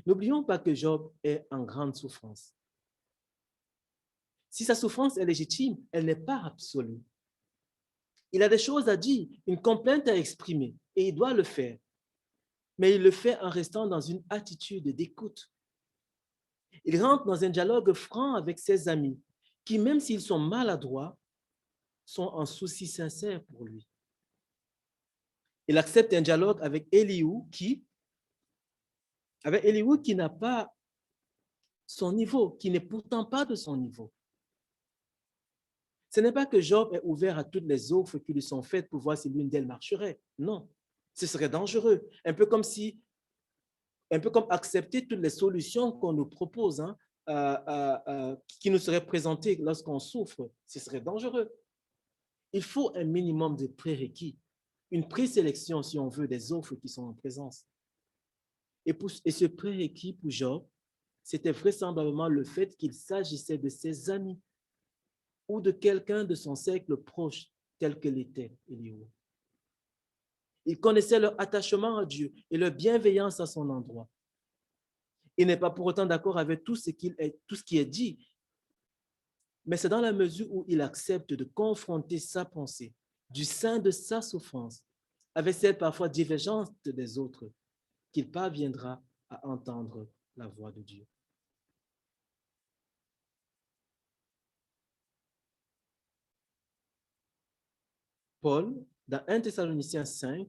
N'oublions pas que Job est en grande souffrance. Si sa souffrance est légitime, elle n'est pas absolue. Il a des choses à dire, une complainte à exprimer, et il doit le faire. Mais il le fait en restant dans une attitude d'écoute. Il rentre dans un dialogue franc avec ses amis, qui, même s'ils sont maladroits, sont en souci sincère pour lui. Il accepte un dialogue avec Élihu qui n'a pas son niveau, qui n'est pourtant pas de son niveau. Ce n'est pas que Job est ouvert à toutes les offres qui lui sont faites pour voir si l'une d'elles marcherait. Non, ce serait dangereux. Un peu comme accepter toutes les solutions qu'on nous propose, qui nous seraient présentées lorsqu'on souffre. Ce serait dangereux. Il faut un minimum de prérequis, une présélection, si on veut, des offres qui sont en présence. Et ce prérequis pour Job, c'était vraisemblablement le fait qu'il s'agissait de ses amis ou de quelqu'un de son cercle proche, tel que l'était Élihu. Il connaissait leur attachement à Dieu et leur bienveillance à son endroit. Il n'est pas pour autant d'accord avec tout ce qui est dit, mais c'est dans la mesure où il accepte de confronter sa pensée du sein de sa souffrance avec celle parfois divergente des autres qu'il parviendra à entendre la voix de Dieu. Paul, dans 1 Thessaloniciens 5,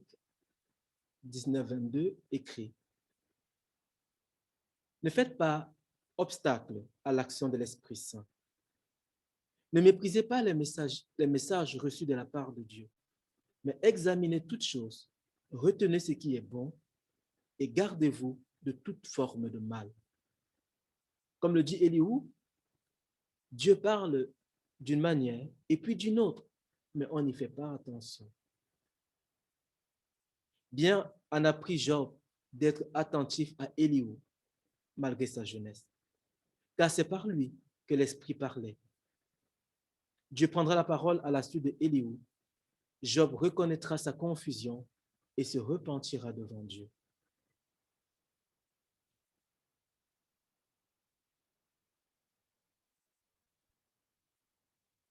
19-22, écrit: Ne faites pas obstacle à l'action de l'Esprit Saint. Ne méprisez pas les messages reçus de la part de Dieu, mais examinez toutes choses, retenez ce qui est bon et gardez-vous de toute forme de mal. Comme le dit Élihu, Dieu parle d'une manière et puis d'une autre, mais on n'y fait pas attention. Bien en a pris Job d'être attentif à Élihu, malgré sa jeunesse, car c'est par lui que l'Esprit parlait. Dieu prendra la parole à la suite de Élihu. Job reconnaîtra sa confusion et se repentira devant Dieu.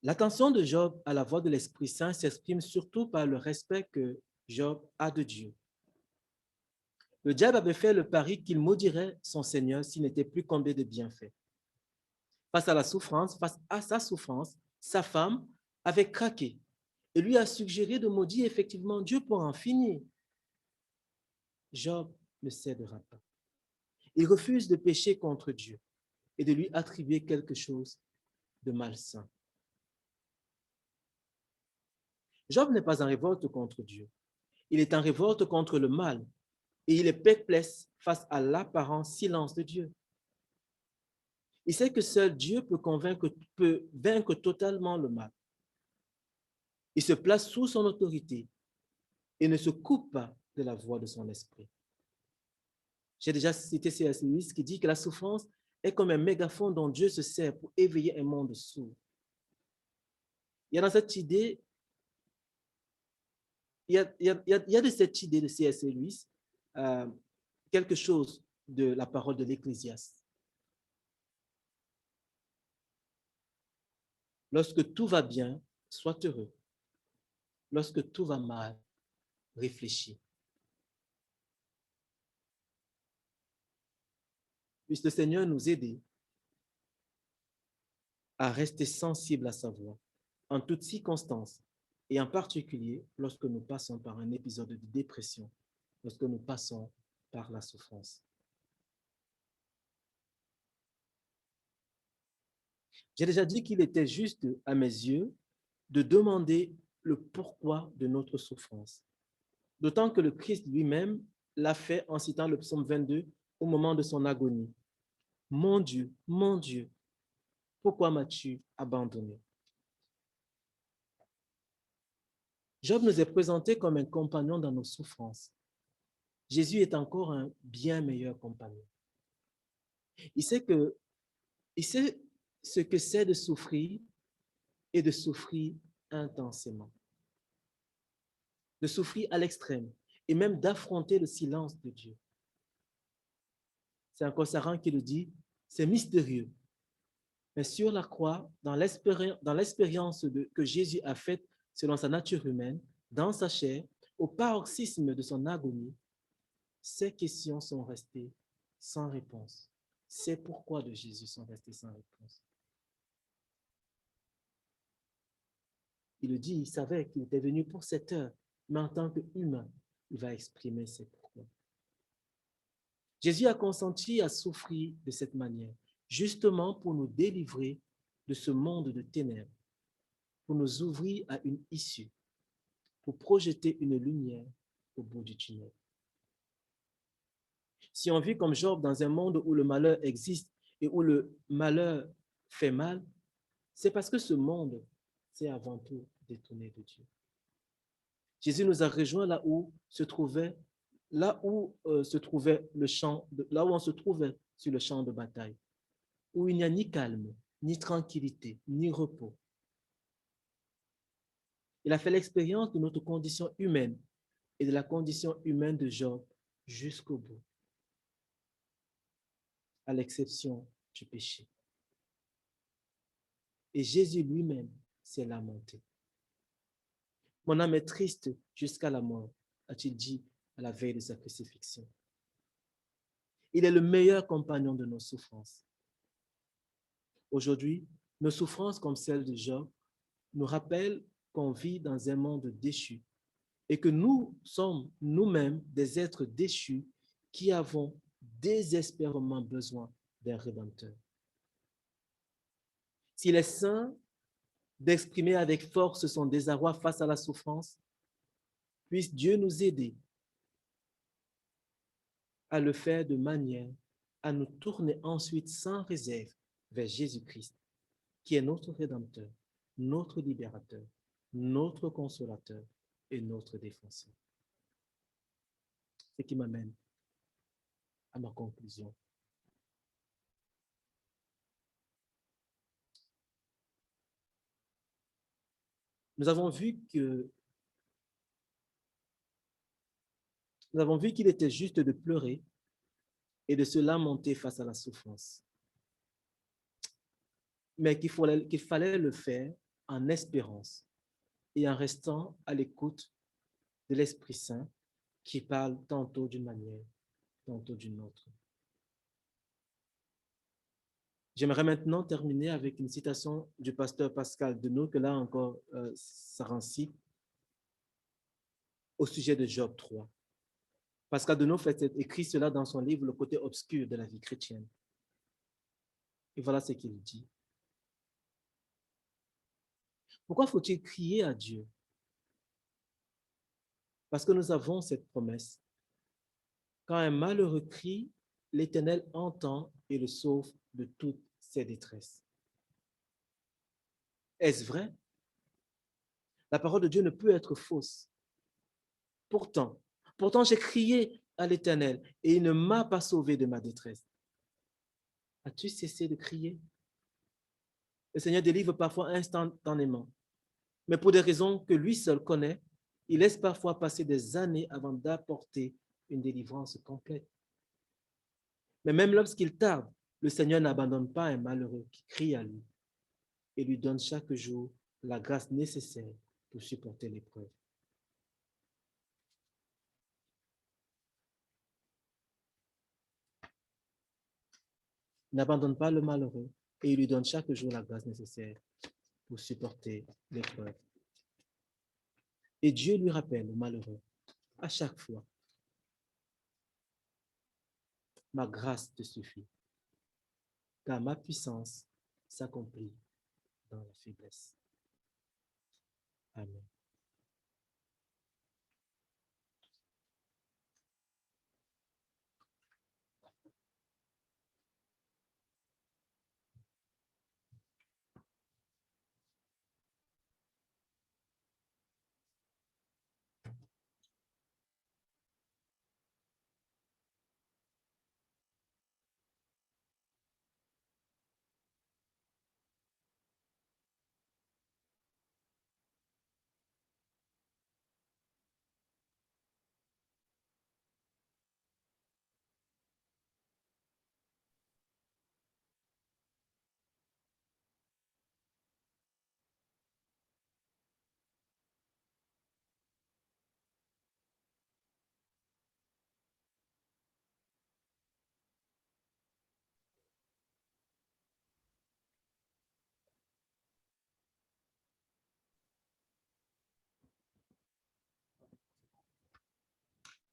L'attention de Job à la voix de l'Esprit Saint s'exprime surtout par le respect que Job a de Dieu. Le diable avait fait le pari qu'il maudirait son Seigneur s'il n'était plus comblé de bienfaits. Face à sa souffrance, sa femme avait craqué et lui a suggéré de maudire effectivement Dieu pour en finir. Job ne cédera pas. Il refuse de pécher contre Dieu et de lui attribuer quelque chose de malsain. Job n'est pas en révolte contre Dieu. Il est en révolte contre le mal et il est perplexe face à l'apparent silence de Dieu. Il sait que seul Dieu peut vaincre totalement le mal. Il se place sous son autorité et ne se coupe pas de la voix de son esprit. J'ai déjà cité C.S. Lewis qui dit que la souffrance est comme un mégaphone dont Dieu se sert pour éveiller un monde sourd. Il y a dans cette idée, il y a de cette idée de C.S. Lewis quelque chose de la parole de l'Ecclésiaste. Lorsque tout va bien, sois heureux. Lorsque tout va mal, réfléchis. Puisse le Seigneur nous aider à rester sensibles à sa voix en toutes circonstances et en particulier lorsque nous passons par un épisode de dépression, lorsque nous passons par la souffrance. J'ai déjà dit qu'il était juste à mes yeux de demander le pourquoi de notre souffrance. D'autant que le Christ lui-même l'a fait en citant le psaume 22 au moment de son agonie. Mon Dieu, pourquoi m'as-tu abandonné? Job nous est présenté comme un compagnon dans nos souffrances. Jésus est encore un bien meilleur compagnon. Il sait ce que c'est de souffrir et de souffrir intensément. De souffrir à l'extrême et même d'affronter le silence de Dieu. C'est encore Saran qui le dit, c'est mystérieux. Mais sur la croix, dans l'expérience que Jésus a faite selon sa nature humaine, dans sa chair, au paroxysme de son agonie, ces questions sont restées sans réponse. Ces pourquoi de Jésus sont restés sans réponse. Il le dit, il savait qu'il était venu pour cette heure, mais en tant qu'humain, il va exprimer ses pourquoi. Jésus a consenti à souffrir de cette manière, justement pour nous délivrer de ce monde de ténèbres, pour nous ouvrir à une issue, pour projeter une lumière au bout du tunnel. Si on vit comme Job dans un monde où le malheur existe et où le malheur fait mal, c'est parce que ce monde s'est avant tout détourné de Dieu. Jésus nous a rejoints là où on se trouvait sur le champ de bataille, où il n'y a ni calme, ni tranquillité, ni repos. Il a fait l'expérience de notre condition humaine et de la condition humaine de Job jusqu'au bout, à l'exception du péché. Et Jésus lui-même s'est lamenté. Mon âme est triste jusqu'à la mort, a-t-il dit à la veille de sa crucifixion. Il est le meilleur compagnon de nos souffrances. Aujourd'hui, nos souffrances comme celles de Job nous rappellent qu'on vit dans un monde déchu et que nous sommes nous-mêmes des êtres déchus qui avons désespérément besoin d'un Rédempteur. S'il est sain d'exprimer avec force son désarroi face à la souffrance, puisse Dieu nous aider à le faire de manière à nous tourner ensuite sans réserve vers Jésus-Christ, qui est notre Rédempteur, notre Libérateur, notre Consolateur et notre Défenseur. Ce qui m'amène à ma conclusion. Nous avons vu qu'il était juste de pleurer et de se lamenter face à la souffrance, mais qu'il fallait le faire en espérance et en restant à l'écoute de l'Esprit Saint qui parle tantôt d'une manière, tantôt d'une autre. J'aimerais maintenant terminer avec une citation du pasteur Pascal Denot, que là encore, Saran cite, au sujet de Job 3. Pascal Denot écrit cela dans son livre « Le côté obscur de la vie chrétienne ». Et voilà ce qu'il dit. Pourquoi faut-il crier à Dieu? Parce que nous avons cette promesse. Quand un malheureux crie, l'Éternel entend et le sauve de toutes ses détresses. Est-ce vrai? La parole de Dieu ne peut être fausse. Pourtant, j'ai crié à l'Éternel et il ne m'a pas sauvé de ma détresse. As-tu cessé de crier? Le Seigneur délivre parfois instantanément, mais pour des raisons que lui seul connaît, il laisse parfois passer des années avant d'apporter une délivrance complète. Mais même lorsqu'il tarde, le Seigneur n'abandonne pas un malheureux qui crie à lui et lui donne chaque jour la grâce nécessaire pour supporter l'épreuve. Il n'abandonne pas le malheureux et il lui donne chaque jour la grâce nécessaire pour supporter l'épreuve. Et Dieu lui rappelle au malheureux à chaque fois, ma grâce te suffit, car ma puissance s'accomplit dans la faiblesse. Amen.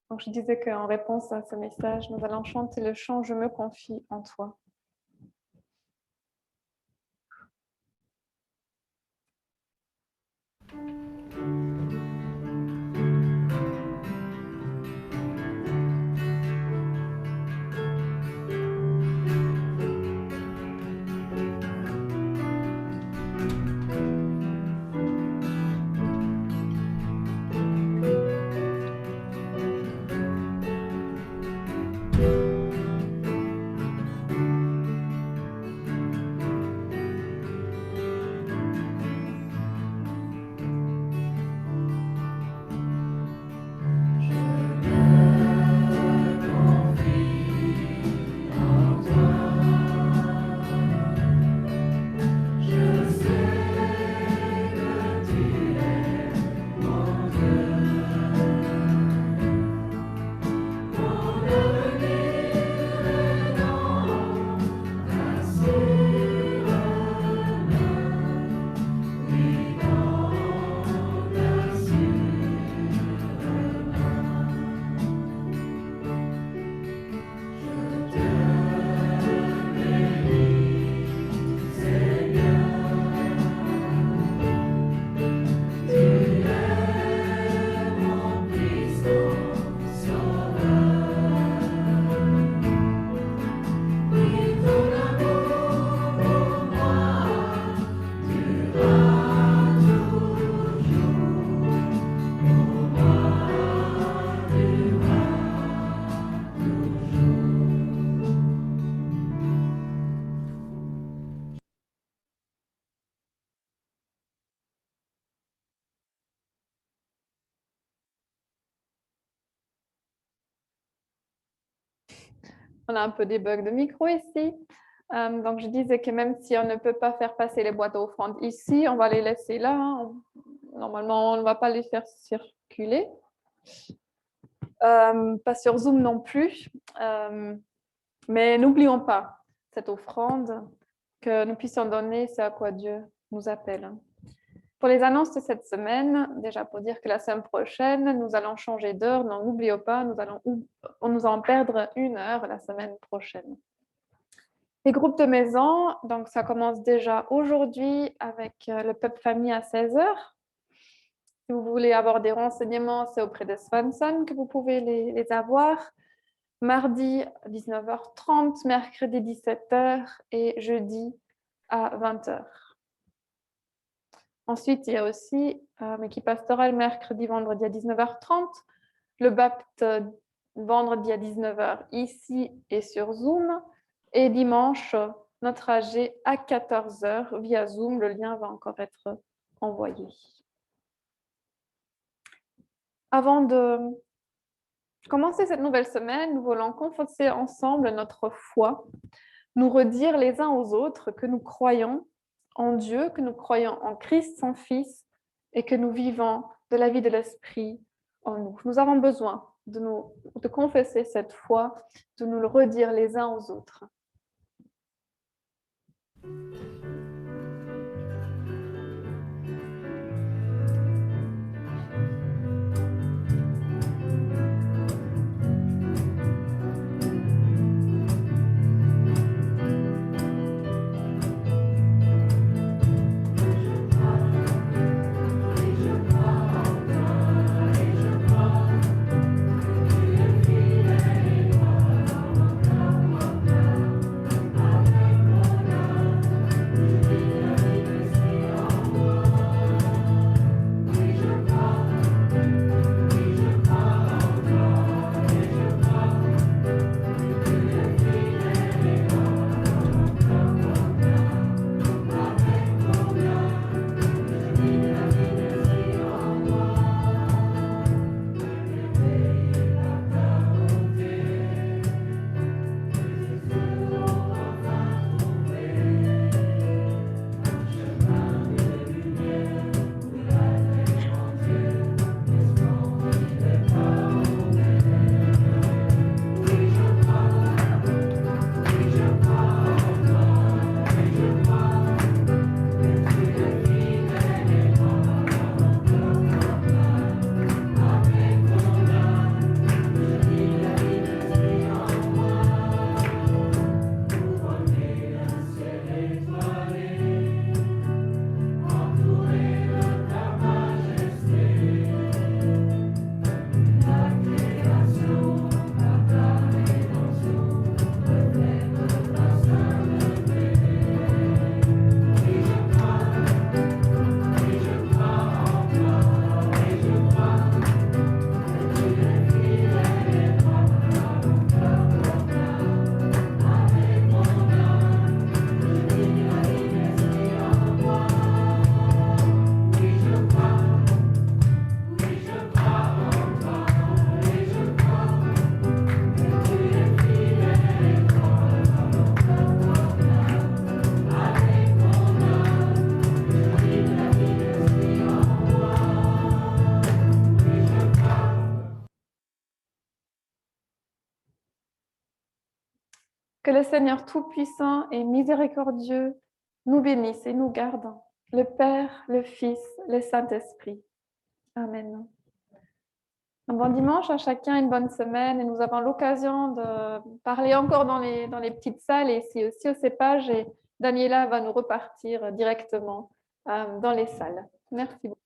Donc, je disais qu'en réponse à ce message, nous allons chanter le chant « Je me confie en toi ». On a un peu des bugs de micro ici. Donc, je disais que même si on ne peut pas faire passer les boîtes d'offrandes ici, on va les laisser là. Hein. Normalement, on ne va pas les faire circuler. Pas sur Zoom non plus. Mais n'oublions pas cette offrande que nous puissions donner, c'est à quoi Dieu nous appelle. Pour les annonces de cette semaine, déjà pour dire que la semaine prochaine, nous allons changer d'heure. Non, n'oublions pas, nous allons perdre 1 heure la semaine prochaine. Les groupes de maison, donc ça commence déjà aujourd'hui avec le peuple famille à 16h. Si vous voulez avoir des renseignements, c'est auprès de Swanson que vous pouvez les avoir. Mardi à 19h30, mercredi 17h et jeudi à 20h. Ensuite, il y a aussi l'équipe pastorale mercredi, vendredi à 19h30, le BAPT vendredi à 19h ici et sur Zoom, et dimanche, notre AG à 14h via Zoom. Le lien va encore être envoyé. Avant de commencer cette nouvelle semaine, nous voulons confesser ensemble notre foi, nous redire les uns aux autres que nous croyons en Dieu, que nous croyons en Christ, son Fils, et que nous vivons de la vie de l'Esprit en nous. Nous avons besoin de confesser cette foi, de nous le redire les uns aux autres. Que le Seigneur Tout-Puissant et Miséricordieux nous bénisse et nous garde, le Père, le Fils, le Saint-Esprit. Amen. Un bon dimanche à chacun, une bonne semaine. Et nous avons l'occasion de parler encore dans les petites salles et ici aussi au cépage. Et Daniela va nous repartir directement dans les salles. Merci beaucoup.